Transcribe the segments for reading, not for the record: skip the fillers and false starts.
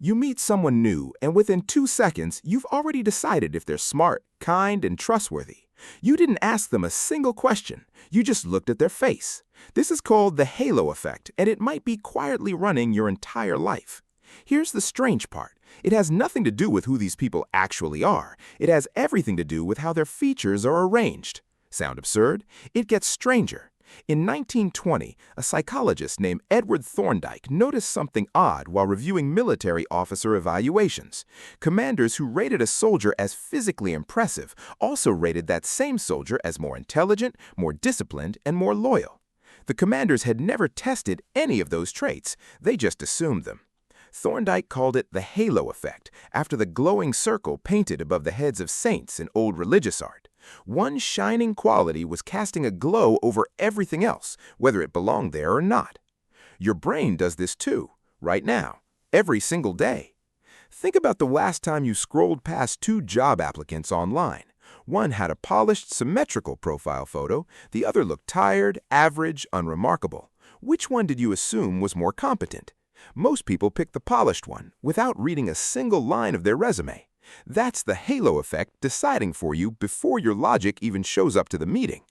You meet someone new, and within 2 seconds, you've already decided if they're smart, kind, and trustworthy. You didn't ask them a single question. You just looked at their face. This is called the halo effect, and it might be quietly running your entire life. Here's the strange part. It has nothing to do with who these people actually are. It has everything to do with how their features are arranged. Sound absurd? It gets stranger. In 1920, a psychologist named Edward Thorndike noticed something odd while reviewing military officer evaluations. Commanders who rated a soldier as physically impressive also rated that same soldier as more intelligent, more disciplined, and more loyal. The commanders had never tested any of those traits. They just assumed them. Thorndike called it the halo effect, after the glowing circle painted above the heads of saints in old religious art. One shining quality was casting a glow over everything else, whether it belonged there or not. Your brain does this too, right now, every single day. Think about the last time you scrolled past two job applicants online. One had a polished, symmetrical profile photo, the other looked tired, average, unremarkable. Which one did you assume was more competent? Most people pick the polished one, without reading a single line of their resume. That's the halo effect deciding for you before your logic even shows up to the meeting.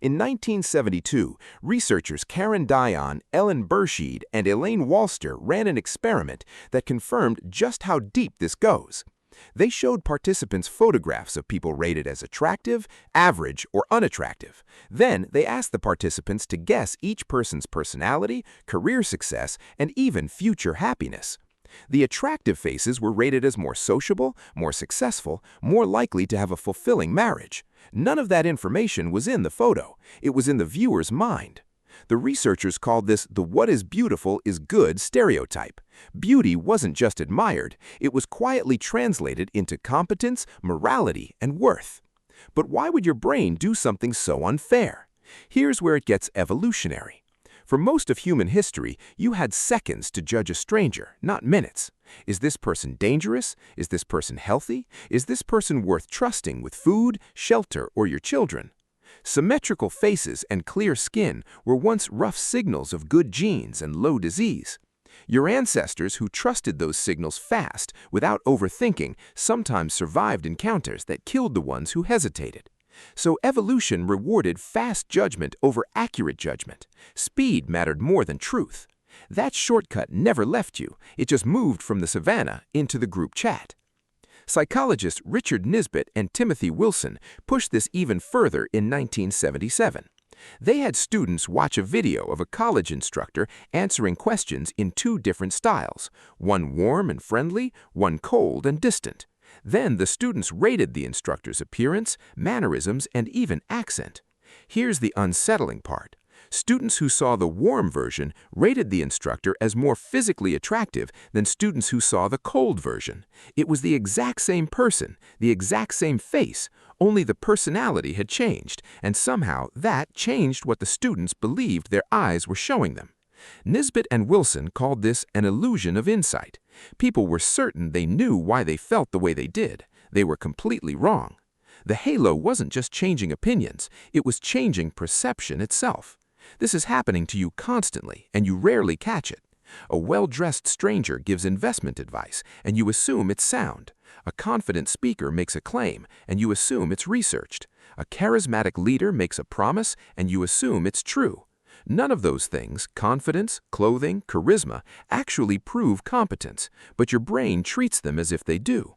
In 1972, researchers Karen Dion, Ellen Burscheid, and Elaine Walster ran an experiment that confirmed just how deep this goes. They showed participants photographs of people rated as attractive, average, or unattractive. Then they asked the participants to guess each person's personality, career success, and even future happiness. The attractive faces were rated as more sociable, more successful, more likely to have a fulfilling marriage. None of that information was in the photo. It was in the viewer's mind. The researchers called this the "what is beautiful is good" stereotype. Beauty wasn't just admired, it was quietly translated into competence, morality, and worth. But why would your brain do something so unfair? Here's where it gets evolutionary. For most of human history, you had seconds to judge a stranger, not minutes. Is this person dangerous? Is this person healthy? Is this person worth trusting with food, shelter, or your children? Symmetrical faces and clear skin were once rough signals of good genes and low disease. Your ancestors who trusted those signals fast, without overthinking, sometimes survived encounters that killed the ones who hesitated. So evolution rewarded fast judgment over accurate judgment. Speed mattered more than truth. That shortcut never left you. It just moved from the savannah into the group chat. Psychologists Richard Nisbett and Timothy Wilson pushed this even further in 1977. They had students watch a video of a college instructor answering questions in two different styles, one warm and friendly, one cold and distant. Then the students rated the instructor's appearance, mannerisms, and even accent. Here's the unsettling part. Students who saw the warm version rated the instructor as more physically attractive than students who saw the cold version. It was the exact same person, the exact same face, only the personality had changed, and somehow that changed what the students believed their eyes were showing them. Nisbett and Wilson called this an illusion of insight. People were certain they knew why they felt the way they did. They were completely wrong. The halo wasn't just changing opinions, it was changing perception itself. This is happening to you constantly, and you rarely catch it. A well-dressed stranger gives investment advice, and you assume it's sound. A confident speaker makes a claim, and you assume it's researched. A charismatic leader makes a promise, and you assume it's true. None of those things, confidence, clothing, charisma, actually prove competence, but your brain treats them as if they do.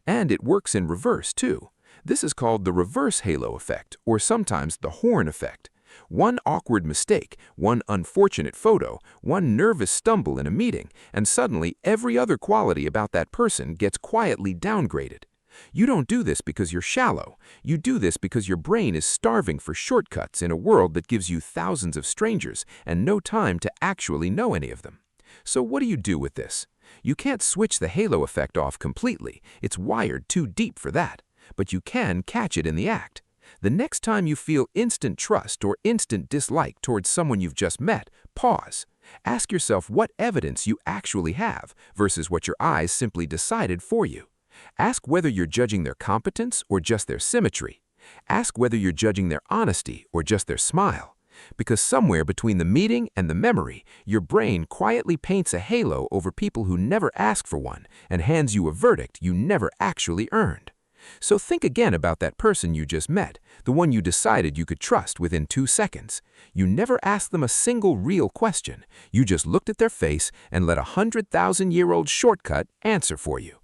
And it works in reverse, too. This is called the reverse halo effect, or sometimes the horn effect. One awkward mistake, one unfortunate photo, one nervous stumble in a meeting, and suddenly every other quality about that person gets quietly downgraded. You don't do this because you're shallow. You do this because your brain is starving for shortcuts in a world that gives you thousands of strangers and no time to actually know any of them. So what do you do with this? You can't switch the halo effect off completely. It's wired too deep for that. But you can catch it in the act. The next time you feel instant trust or instant dislike towards someone you've just met, pause. Ask yourself what evidence you actually have versus what your eyes simply decided for you. Ask whether you're judging their competence or just their symmetry. Ask whether you're judging their honesty or just their smile. Because somewhere between the meeting and the memory, your brain quietly paints a halo over people who never asked for one and hands you a verdict you never actually earned. So think again about that person you just met, the one you decided you could trust within 2 seconds. You never asked them a single real question. You just looked at their face and let a 100,000-year-old shortcut answer for you.